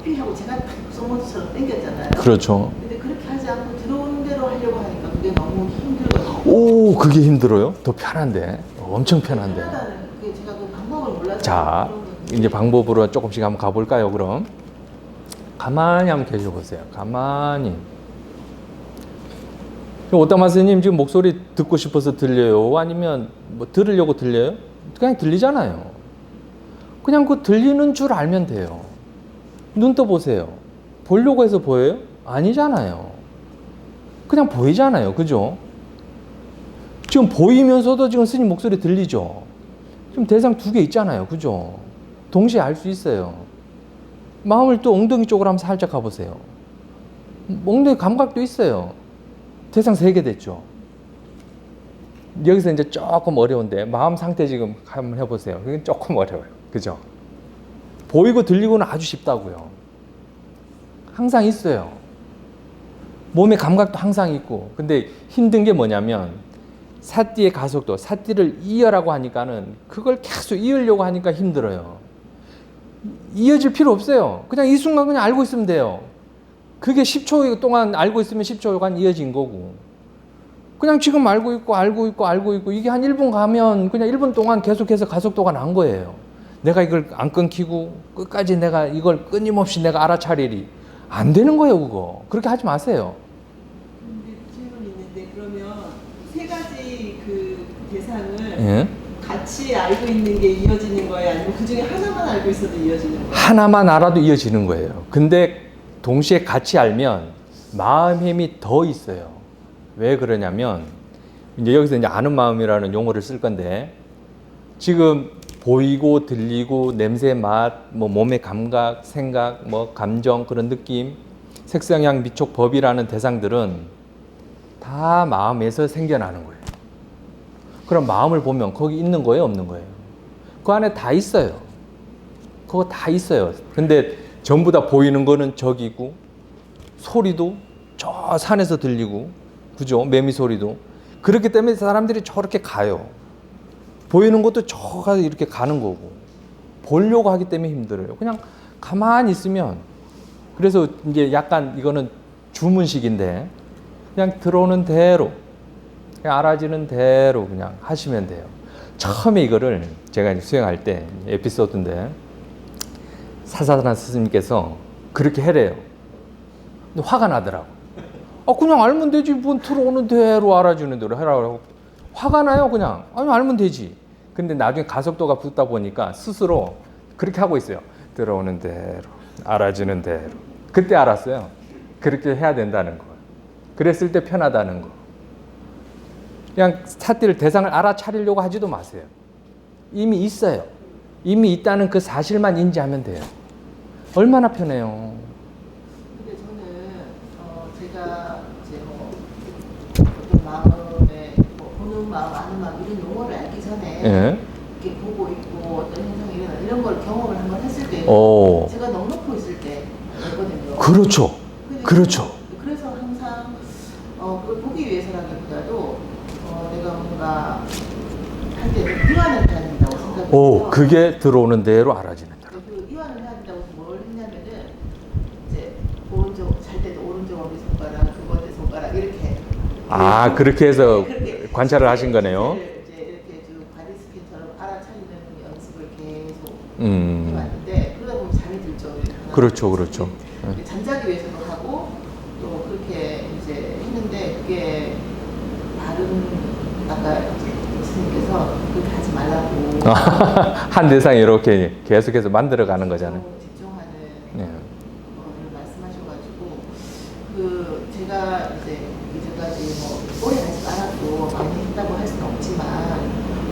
어필하고 제가 소모처럼 땡겼잖아요. 그렇죠. 근데 그렇게 하지 않고 들어오는 대로 하려고 하니까 그게 너무 힘들거든요. 오, 그게 힘들어요? 더 편한데. 엄청 편한데. 편하다는 그게 제가 그 방법을 몰라서. 자, 그런 건지. 이제 방법으로 조금씩 한번 가볼까요, 그럼? 가만히 한번 계셔보세요. 가만히. 오따마 스님 지금 목소리 듣고 싶어서 들려요? 아니면 뭐 들으려고 들려요? 그냥 들리잖아요. 그냥 그 들리는 줄 알면 돼요. 눈 떠보세요. 보려고 해서 보여요? 아니잖아요. 그냥 보이잖아요. 그죠? 지금 보이면서도 지금 스님 목소리 들리죠? 지금 대상 두 개 있잖아요. 그죠? 동시에 알 수 있어요. 마음을 또 엉덩이 쪽으로 한번 살짝 가보세요. 엉덩이 감각도 있어요. 대상 세 개 됐죠. 여기서 이제 조금 어려운데 마음 상태 지금 한번 해보세요. 그건 조금 어려워요. 그죠? 보이고 들리고는 아주 쉽다고요. 항상 있어요. 몸의 감각도 항상 있고. 근데 힘든 게 뭐냐면 사띠의 가속도, 사띠를 이어라고 하니까는 그걸 계속 이으려고 하니까 힘들어요. 이어질 필요 없어요. 그냥 이 순간 그냥 알고 있으면 돼요. 그게 10초 동안 알고 있으면 10초간 이어진 거고. 그냥 지금 알고 있고 이게 한 1분 가면 그냥 1분 동안 계속해서 가속도가 난 거예요. 내가 이걸 안 끊기고 끝까지 내가 이걸 끊임없이 내가 알아차리리. 안 되는 거예요, 그거. 그렇게 하지 마세요. 근데 질문이 있는데 그러면 세 가지 그 대상을 예? 같이 알고 있는 게 이어지는 거예요? 아니면 그 중에 하나만 알고 있어도 이어지는 거예요? 하나만 알아도 이어지는 거예요. 근데 동시에 같이 알면 마음 힘이 더 있어요. 왜 그러냐면 이제 여기서 이제 아는 마음이라는 용어를 쓸 건데 지금 보이고 들리고 냄새, 맛, 뭐 몸의 감각, 생각, 뭐 감정 그런 느낌, 색성향, 미촉, 법이라는 대상들은 다 마음에서 생겨나는 거예요. 그럼 마음을 보면 거기 있는 거예요, 없는 거예요? 그 안에 다 있어요. 그거 다 있어요. 근데 전부 다 보이는 거는 저기고 소리도 저 산에서 들리고 그죠? 매미 소리도. 그렇기 때문에 사람들이 저렇게 가요. 보이는 것도 저가 이렇게 가는 거고 보려고 하기 때문에 힘들어요. 그냥 가만히 있으면 그래서 이제 약간 이거는 주문식인데 그냥 들어오는 대로 그냥 알아지는 대로 그냥 하시면 돼요. 처음에 이거를 제가 수행할 때 에피소드인데 사사단한 스님께서 그렇게 해래요. 근데 화가 나더라고. 그냥 알면 되지. 뭔 들어오는 대로 알아주는 대로 해라고. 화가 나요, 그냥. 아니, 알면 되지. 근데 나중에 가속도가 붙다 보니까 스스로 그렇게 하고 있어요. 들어오는 대로, 알아주는 대로. 그때 알았어요. 그렇게 해야 된다는 거. 그랬을 때 편하다는 거. 그냥 사띠를 대상을 알아차리려고 하지도 마세요. 이미 있어요. 이미 있다는 그 사실만 인지하면 돼요. 얼마나 편해요. 근데 저는 제가 이제 뭐 어떤 마음에 뭐 보는 마음, 아는 마음 이런 용어를 알기 전에 예. 이렇게 보고 있고 어떤 현상이 일어나 이런 걸 경험을 한번 했을 때 오. 제가 넉넉고 있을 때였거든요. 그렇죠. 그렇죠. 그래서 항상 그걸 보기 위해서라기보다도 내가 뭔가 할 때는 이완을 해야 된다고 생각해요. 오, 그게 들어오는 대로 알아지는 대로. 그 이완을 해야 된다고 뭘 했냐면은 이제 오른쪽 잘 때도 오른쪽 엄지 손가락, 두 번째 손가락 이렇게 그렇게 해서 그렇게 관찰을 하신 거네요. 이제 이렇게 좀 바디 스캔처럼 알아차리는 연습을 계속 음. 해왔는데 그러다 보면 잠이 들죠. 그렇죠, 그렇죠. 잠자기 위해서도 하고 또 그렇게 이제 했는데 그게 다른 아까 스님께서 그렇게 하지 말라고 한 대상 이렇게 계속해서 만들어가는 거잖아요. 집중하는 예. 거를 말씀하셔가지고 그 제가 이제 이제까지 뭐 오래 하지 않았고 많이 했다고 할 수는 없지만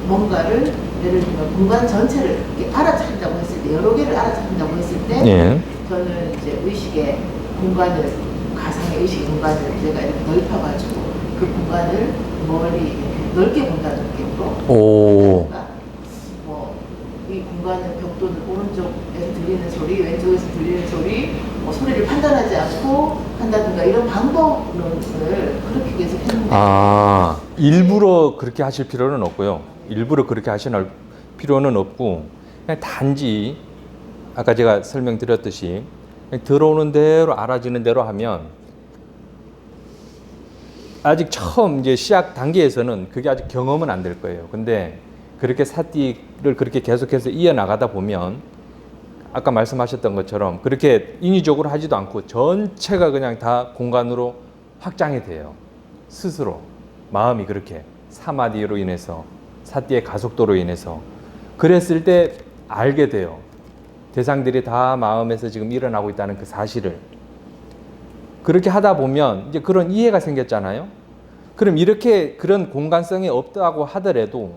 뭔가를 예를 들면 공간 전체를 이렇게 알아차린다고 했을 때 여러 개를 알아차린다고 했을 때 예. 저는 이제 의식의 공간을 가상의 의식 공간을 제가 이렇게 넓혀가지고 그 공간을 멀리 이렇게 넓게 본다는 느낌으로 오. 이 공간의 벽도는 오른쪽에서 들리는 소리, 왼쪽에서 들리는 소리, 소리를 판단하지 않고 한다든가 이런 방법론을 그렇게 계속 했는데 일부러 그렇게 하실 필요는 없고요. 일부러 그렇게 하실 필요는 없고 그냥 단지 아까 제가 설명드렸듯이 들어오는 대로 알아지는 대로 하면 아직 처음 이제 시작 단계에서는 그게 아직 경험은 안 될 거예요. 근데 그렇게 사띠를 그렇게 계속해서 이어나가다 보면 아까 말씀하셨던 것처럼 그렇게 인위적으로 하지도 않고 전체가 그냥 다 공간으로 확장이 돼요. 스스로 마음이 그렇게 사마디로 인해서 사띠의 가속도로 인해서 그랬을 때 알게 돼요. 대상들이 다 마음에서 지금 일어나고 있다는 그 사실을. 그렇게 하다 보면 이제 그런 이해가 생겼잖아요. 그럼 이렇게 그런 공간성이 없다고 하더라도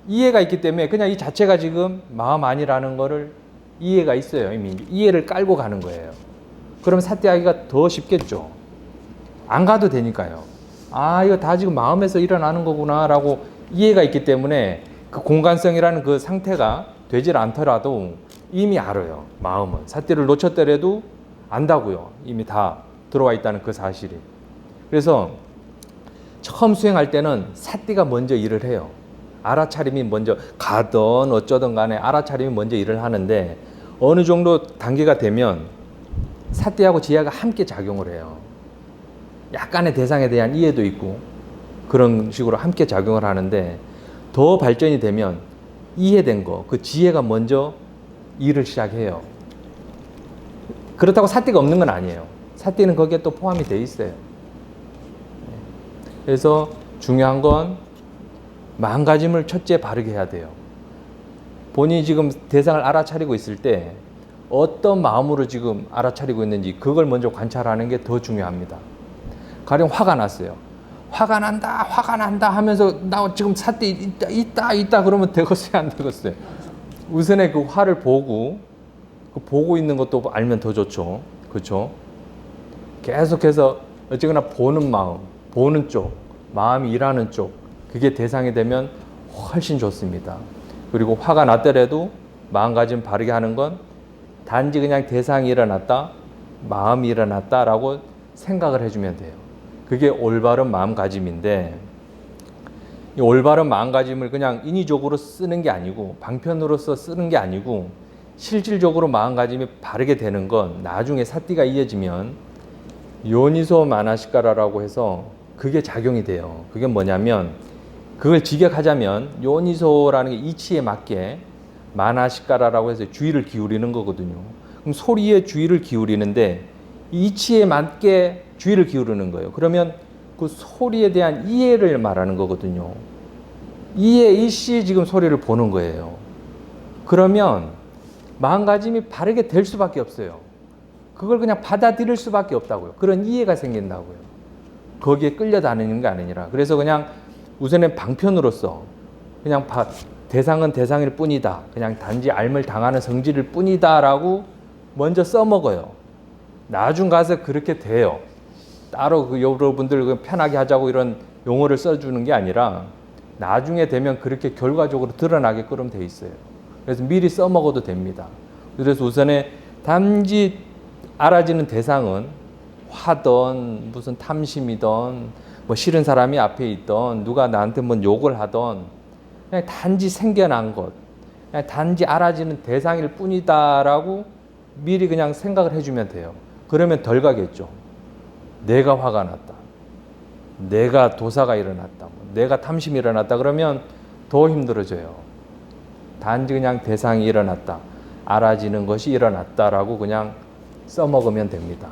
이해가 있기 때문에 그냥 이 자체가 지금 마음 아니라는 거를 이해가 있어요. 이미 이해를 깔고 가는 거예요. 그럼 사띠하기가 더 쉽겠죠. 안 가도 되니까요. 아, 이거 다 지금 마음에서 일어나는 거구나라고 이해가 있기 때문에 그 공간성이라는 그 상태가 되질 않더라도 이미 알아요. 마음은. 사띠를 놓쳤더라도 안다고요. 이미 다 들어와 있다는 그 사실이. 그래서 처음 수행할 때는 사띠가 먼저 일을 해요. 알아차림이 먼저 가든 어쩌든 간에 알아차림이 먼저 일을 하는데 어느 정도 단계가 되면 사띠하고 지혜가 함께 작용을 해요. 약간의 대상에 대한 이해도 있고 그런 식으로 함께 작용을 하는데 더 발전이 되면 이해된 거, 그 지혜가 먼저 일을 시작해요. 그렇다고 사띠가 없는 건 아니에요. 사띠는 거기에 또 포함이 돼 있어요. 그래서 중요한 건 마음가짐을 첫째 바르게 해야 돼요. 본인이 지금 대상을 알아차리고 있을 때 어떤 마음으로 지금 알아차리고 있는지 그걸 먼저 관찰하는 게 더 중요합니다. 가령 화가 났어요. 화가 난다 하면서 나 지금 사띠 있다 그러면 되겠어요, 안 되겠어요? 우선에 그 화를 보고 그 보고 있는 것도 알면 더 좋죠. 그렇죠? 계속해서 어쨌거나 보는 마음, 보는 쪽, 마음이 일하는 쪽 그게 대상이 되면 훨씬 좋습니다. 그리고 화가 났더라도 마음가짐 바르게 하는 건 단지 그냥 대상이 일어났다, 마음이 일어났다라고 생각을 해주면 돼요. 그게 올바른 마음가짐인데 이 올바른 마음가짐을 그냥 인위적으로 쓰는 게 아니고 방편으로서 쓰는 게 아니고 실질적으로 마음가짐이 바르게 되는 건 나중에 사띠가 이어지면 요니소 마나시카라라고 해서 그게 작용이 돼요. 그게 뭐냐면 그걸 직역하자면 요니소라는 게 이치에 맞게 마나시카라라고 해서 주의를 기울이는 거거든요. 그럼 소리에 주의를 기울이는데 이치에 맞게 주의를 기울이는 거예요. 그러면 그 소리에 대한 이해를 말하는 거거든요. 이해 일시 지금 소리를 보는 거예요. 그러면 마음가짐이 바르게 될 수밖에 없어요. 그걸 그냥 받아들일 수밖에 없다고요. 그런 이해가 생긴다고요. 거기에 끌려다니는 게 아니라. 그래서 그냥 우선은 방편으로서 그냥 대상은 대상일 뿐이다. 그냥 단지 앓을 당하는 성질일 뿐이다라고 먼저 써먹어요. 나중 가서 그렇게 돼요. 따로 그 여러분들 편하게 하자고 이런 용어를 써주는 게 아니라 나중에 되면 그렇게 결과적으로 드러나게끔 돼 있어요. 그래서 미리 써먹어도 됩니다. 그래서 우선에 단지 알아지는 대상은 화든 무슨 탐심이든 뭐 싫은 사람이 앞에 있던 누가 나한테 뭐 욕을 하던 그냥 단지 생겨난 것, 그냥 단지 알아지는 대상일 뿐이다라고 미리 그냥 생각을 해주면 돼요. 그러면 덜 가겠죠. 내가 화가 났다. 내가 도사가 일어났다. 내가 탐심이 일어났다. 그러면 더 힘들어져요. 단지 그냥 대상이 일어났다. 알아지는 것이 일어났다라고 그냥 써먹으면 됩니다.